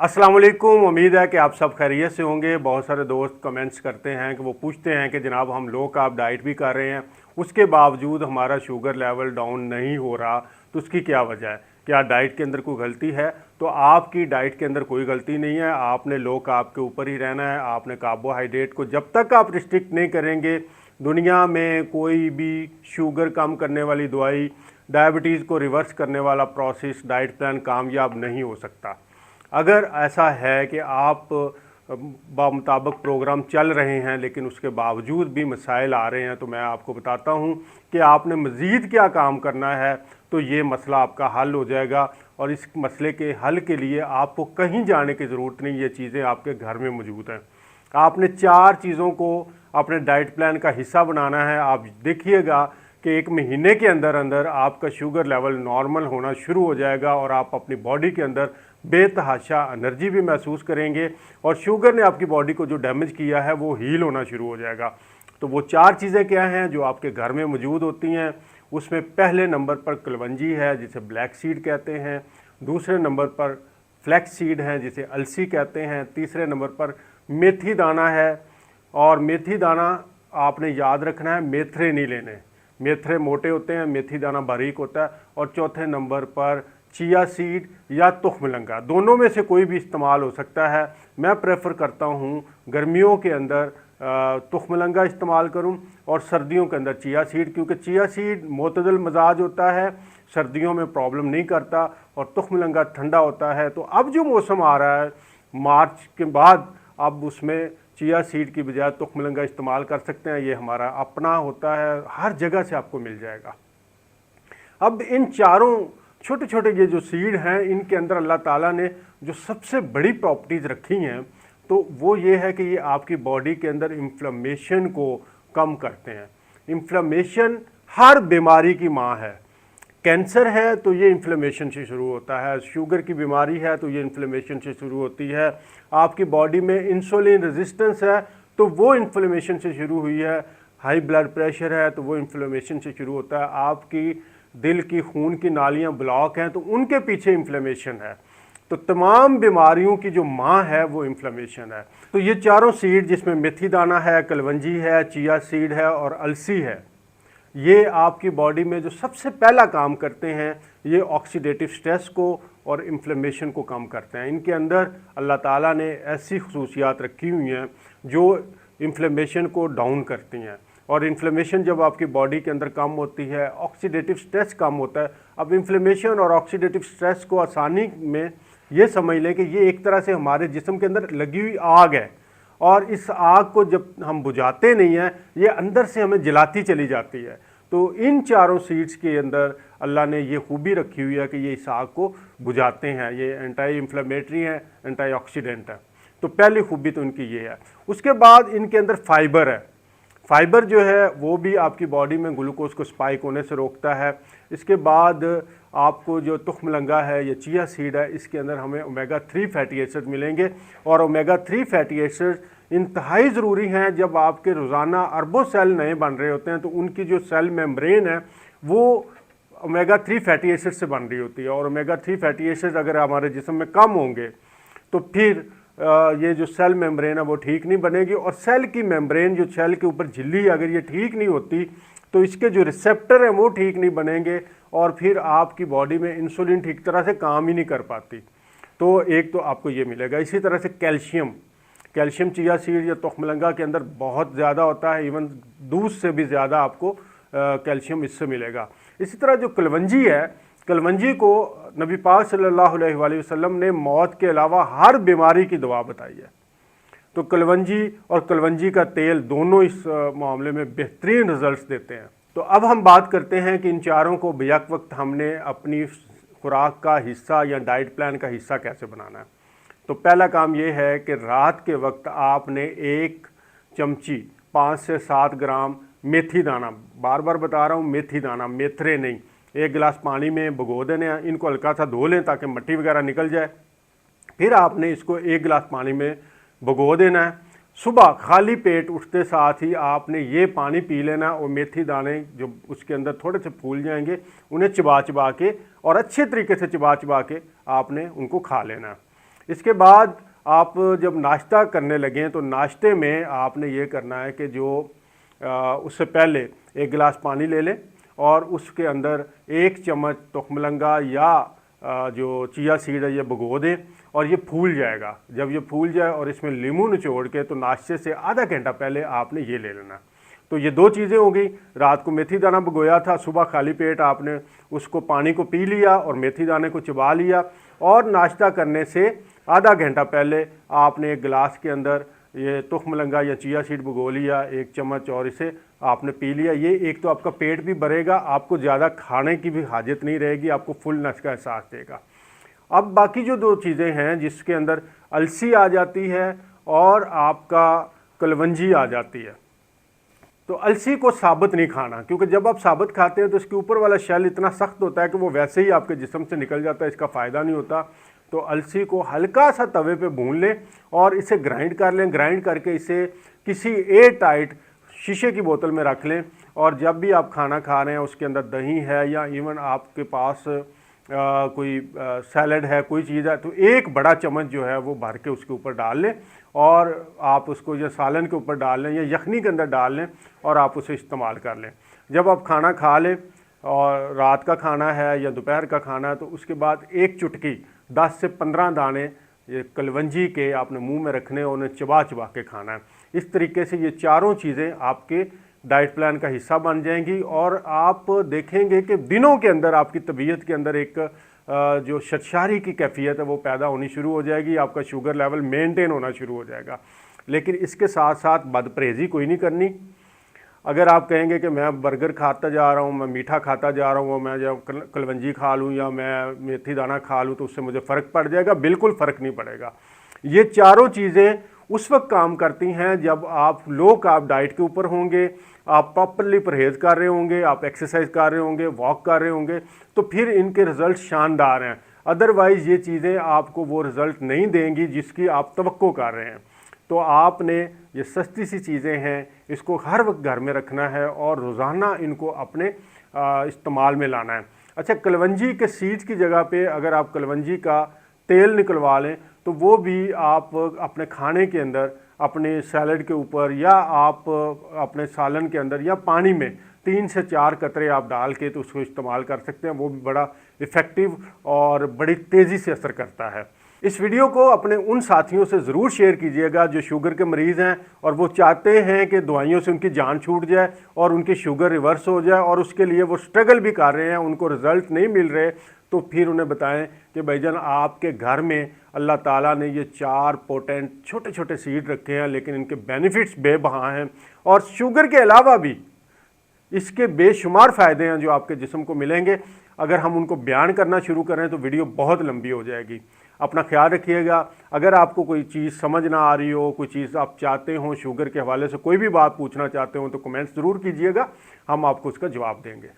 अस्सलाम वालेकुम। उम्मीद है कि आप सब खैरियत से होंगे। बहुत सारे दोस्त कमेंट्स करते हैं कि वो पूछते हैं कि जनाब हम लो कार्ब डाइट भी कर रहे हैं, उसके बावजूद हमारा शुगर लेवल डाउन नहीं हो रहा, तो उसकी क्या वजह है? क्या डाइट के अंदर कोई गलती है? तो आपकी डाइट के अंदर कोई गलती नहीं है। आपने लो कार्ब के ऊपर ही रहना है। आपने कार्बोहाइड्रेट को जब तक आप रिस्ट्रिक्ट नहीं करेंगे, दुनिया में कोई भी शुगर कम करने वाली दवाई, डायबिटीज़ को रिवर्स करने वाला प्रोसेस, डाइट प्लान कामयाब नहीं हो सकता। अगर ऐसा है कि आप बामुताबिक प्रोग्राम चल रहे हैं लेकिन उसके बावजूद भी मसाइल आ रहे हैं, तो मैं आपको बताता हूं कि आपने मज़ीद क्या काम करना है, तो ये मसला आपका हल हो जाएगा। और इस मसले के हल के लिए आपको कहीं जाने की ज़रूरत नहीं, ये चीज़ें आपके घर में मौजूद हैं। आपने 4 चीज़ों को अपने डाइट प्लान का हिस्सा बनाना है। आप देखिएगा कि 1 महीने के अंदर अंदर आपका शुगर लेवल नॉर्मल होना शुरू हो जाएगा और आप अपनी बॉडी के अंदर बेतहाशा एनर्जी भी महसूस करेंगे और शुगर ने आपकी बॉडी को जो डैमेज किया है वो हील होना शुरू हो जाएगा। तो वो 4 चीज़ें क्या हैं जो आपके घर में मौजूद होती हैं? उसमें पहले नंबर पर कलवंजी है जिसे ब्लैक सीड कहते हैं, दूसरे नंबर पर फ्लैक्स सीड है जिसे अलसी कहते हैं, तीसरे नंबर पर मेथी दाना है। और मेथी दाना आपने याद रखना है, मेथरे नहीं लेने। मेथरे मोटे होते हैं, मेथी दाना बारीक होता है। और चौथे नंबर पर चिया सीड या तुखमलंगा, दोनों में से कोई भी इस्तेमाल हो सकता है। मैं प्रेफर करता हूँ गर्मियों के अंदर तुखमलंगा इस्तेमाल करूँ और सर्दियों के अंदर चिया सीड, क्योंकि चिया सीड मोतदल मजाज होता है, सर्दियों में प्रॉब्लम नहीं करता, और तुखमलंगा ठंडा होता है। तो अब जो मौसम आ रहा है मार्च के बाद, अब उसमें चिया सीड की बजाय तुखमलंगा इस्तेमाल कर सकते हैं। ये हमारा अपना होता है, हर जगह से आपको मिल जाएगा। अब इन चारों छोटे छोटे ये जो सीड हैं, इनके अंदर अल्लाह ताला ने जो सबसे बड़ी प्रॉपर्टीज़ रखी हैं, तो वो ये है कि ये आपकी बॉडी के अंदर इन्फ्लेमेशन को कम करते हैं। इन्फ्लेमेशन हर बीमारी की माँ है। कैंसर है तो ये इन्फ्लेमेशन से शुरू होता है, शुगर की बीमारी है तो ये इन्फ्लेमेशन से शुरू होती है, आपकी बॉडी में इंसुलिन रेजिस्टेंस है तो वो इन्फ्लेमेशन से शुरू हुई है, हाई ब्लड प्रेशर है तो वो इन्फ्लेमेशन से शुरू होता है, आपकी दिल की खून की नालियाँ ब्लॉक हैं तो उनके पीछे इन्फ्लेमेशन है। तो तमाम बीमारियों की जो माँ है वो इन्फ्लेमेशन है। तो ये चारों सीड, जिसमें मेथी दाना है, कलवंजी है, चिया सीड है और अलसी है, ये आपकी बॉडी में जो सबसे पहला काम करते हैं, ये ऑक्सीडेटिव स्ट्रेस को और इन्फ्लेमेशन को कम करते हैं। इनके अंदर अल्लाह ताला ने ऐसी खसूसियात रखी हुई हैं जो इन्फ्लेमेशन को डाउन करती हैं। और इन्फ्लेमेशन जब आपकी बॉडी के अंदर कम होती है, ऑक्सीडेटिव स्ट्रेस कम होता है। अब इन्फ्लेमेशन और ऑक्सीडेटिव स्ट्रेस को आसानी में ये समझ लें कि ये एक तरह से हमारे जिस्म के अंदर लगी हुई आग है, और इस आग को जब हम बुझाते नहीं हैं, ये अंदर से हमें जलाती चली जाती है। तो इन चारों सीड्स के अंदर अल्लाह ने ये खूबी रखी हुई है कि ये इस आग को बुझाते हैं। ये एंटी इन्फ्लेमेटरी हैं, एंटी ऑक्सीडेंट है। तो पहली खूबी तो इनकी ये है। उसके बाद इनके अंदर फाइबर है। फाइबर जो है वो भी आपकी बॉडी में ग्लूकोज को स्पाइक होने से रोकता है। इसके बाद आपको जो तुखमलंगा है या चिया सीड है, इसके अंदर हमें ओमेगा 3 फैटी एसिड मिलेंगे, और ओमेगा 3 फैटी एसिड इंतहाई ज़रूरी हैं। जब आपके रोज़ाना अरबों सेल नए बन रहे होते हैं तो उनकी जो सेल मेम्ब्रेन है वो ओमेगा 3 फैटी एसिड से बन रही होती है, और ओमेगा 3 फैटी एसिड अगर हमारे जिस्म में कम होंगे तो फिर ये जो सेल मेम्ब्रेन है वो ठीक नहीं बनेगी, और सेल की मेम्ब्रेन, जो सेल के ऊपर झिल्ली, अगर ये ठीक नहीं होती तो इसके जो रिसेप्टर हैं वो ठीक नहीं बनेंगे, और फिर आपकी बॉडी में इंसुलिन ठीक तरह से काम ही नहीं कर पाती। तो एक तो आपको ये मिलेगा। इसी तरह से कैल्शियम चिया सीड या तुखमलंगा के अंदर बहुत ज़्यादा होता है, इवन दूध से भी ज़्यादा आपको कैल्शियम इससे मिलेगा। इसी तरह जो कलवंजी है, कलवंजी को नबी पाक सल्लल्लाहु अलैहि वसल्लम ने मौत के अलावा हर बीमारी की दवा बताई है। तो कलवंजी और कलवंजी का तेल दोनों इस मामले में बेहतरीन रिजल्ट्स देते हैं। तो अब हम बात करते हैं कि इन चारों को बेयक वक्त हमने अपनी खुराक का हिस्सा या डाइट प्लान का हिस्सा कैसे बनाना है। तो पहला काम ये है कि रात के वक्त आपने 1 चमची 5 से 7 ग्राम मेथी दाना, बार बार बता रहा हूँ मेथी दाना, मेथरे नहीं, 1 गिलास पानी में भिगो देने हैं। इनको हल्का सा धो लें ताकि मिट्टी वगैरह निकल जाए। फिर आपने इसको 1 गिलास पानी में भिगो देना है। सुबह खाली पेट उठते साथ ही आपने ये पानी पी लेना, और मेथी दाने जो उसके अंदर थोड़े से फूल जाएंगे उन्हें चबा चबा के, और अच्छे तरीके से चबा चबा के आपने उनको खा लेना। इसके बाद आप जब नाश्ता करने लगें तो नाश्ते में आपने ये करना है कि जो उससे पहले एक गिलास पानी ले लें और उसके अंदर 1 चम्मच तुखमलंगा या जो चिया सीड है ये भिगो दें और ये फूल जाएगा। जब ये फूल जाए और इसमें नींबू निचोड़ के तो नाश्ते से आधा घंटा पहले आपने ये ले लेना। तो ये 2 चीज़ें हो गई। रात को मेथी दाना भिगोया था, सुबह खाली पेट आपने उसको पानी को पी लिया और मेथी दाने को चबा लिया और नाश्ता करने से आधा घंटा पहले आपने एक गिलास के अंदर ये तुखमलंगा या चिया सीड भिगो लिया 1 चम्मच और इसे आपने पी लिया। ये एक तो आपका पेट भी भरेगा, आपको ज़्यादा खाने की भी हाजत नहीं रहेगी, आपको फुलनेस का एहसास देगा। अब बाकी जो 2 चीज़ें हैं जिसके अंदर अलसी आ जाती है और आपका कलवंजी आ जाती है। तो अलसी को साबुत नहीं खाना, क्योंकि जब आप साबुत खाते हैं तो इसके ऊपर वाला शेल इतना सख्त होता है कि वो वैसे ही आपके जिस्म से निकल जाता है, इसका फ़ायदा नहीं होता। तो अलसी को हल्का सा तवे पे भून लें और इसे ग्राइंड कर लें। ग्राइंड करके इसे किसी एयर टाइट शीशे की बोतल में रख लें और जब भी आप खाना खा रहे हैं उसके अंदर दही है या इवन आपके पास कोई सैलड है, कोई चीज़ है, तो 1 बड़ा चम्मच जो है वो भर के उसके ऊपर डाल लें और आप उसको या सालन के ऊपर डाल लें या यखनी के अंदर डाल लें और आप उसे इस्तेमाल कर लें। जब आप खाना खा लें और रात का खाना है या दोपहर का खाना है तो उसके बाद 1 चुटकी 10 से 15 दाने ये कलवंजी के आपने मुंह में रखने और उन्हें चबा चबा के खाना है। इस तरीके से ये चारों चीज़ें आपके डाइट प्लान का हिस्सा बन जाएंगी और आप देखेंगे कि दिनों के अंदर आपकी तबीयत के अंदर एक जो शर्शारी की कैफियत है वो पैदा होनी शुरू हो जाएगी, आपका शुगर लेवल मेंटेन होना शुरू हो जाएगा। लेकिन इसके साथ साथ बदपरहेज़ी कोई नहीं करनी। अगर आप कहेंगे कि मैं बर्गर खाता जा रहा हूँ, मैं मीठा खाता जा रहा हूँ, मैं जब कलवंजी खा लूँ या मैं मेथी दाना खा लूँ तो उससे मुझे फ़र्क पड़ जाएगा, बिल्कुल फ़र्क नहीं पड़ेगा। ये चारों चीज़ें उस वक्त काम करती हैं जब आप लो कार्ब डाइट के ऊपर होंगे, आप प्रॉपरली परहेज़ कर रहे होंगे, आप एक्सरसाइज कर रहे होंगे, वॉक कर रहे होंगे, तो फिर इनके रिज़ल्ट शानदार हैं। अदरवाइज़ ये चीज़ें आपको वो रिज़ल्ट नहीं देंगी जिसकी आप तवक्को कर रहे हैं। तो आपने ये सस्ती सी चीज़ें हैं, इसको हर वक्त घर में रखना है और रोज़ाना इनको अपने इस्तेमाल में लाना है। अच्छा, कलवंजी के सीड्स की जगह पे अगर आप कलवंजी का तेल निकलवा लें तो वो भी आप अपने खाने के अंदर, अपने सैलड के ऊपर या आप अपने सालन के अंदर या पानी में 3 से 4 कतरे आप डाल के तो उसको इस्तेमाल कर सकते हैं। वो भी बड़ा इफ़ेक्टिव और बड़ी तेज़ी से असर करता है। इस वीडियो को अपने उन साथियों से ज़रूर शेयर कीजिएगा जो शुगर के मरीज़ हैं और वो चाहते हैं कि दवाइयों से उनकी जान छूट जाए और उनकी शुगर रिवर्स हो जाए और उसके लिए वो स्ट्रगल भी कर रहे हैं, उनको रिज़ल्ट नहीं मिल रहे। तो फिर उन्हें बताएं कि भाईजान आपके घर में अल्लाह ताला ने ये 4 पोटेंट छोटे छोटे सीड रखे हैं, लेकिन इनके बेनिफिट्स बेबहा हैं और शुगर के अलावा भी इसके बेशुमार फ़ायदे हैं जो आपके जिस्म को मिलेंगे। अगर हम उनको बयान करना शुरू करें तो वीडियो बहुत लंबी हो जाएगी। अपना ख्याल रखिएगा। अगर आपको कोई चीज़ समझ ना आ रही हो, कोई चीज़ आप चाहते हो शुगर के हवाले से कोई भी बात पूछना चाहते हो तो कमेंट्स ज़रूर कीजिएगा, हम आपको उसका जवाब देंगे।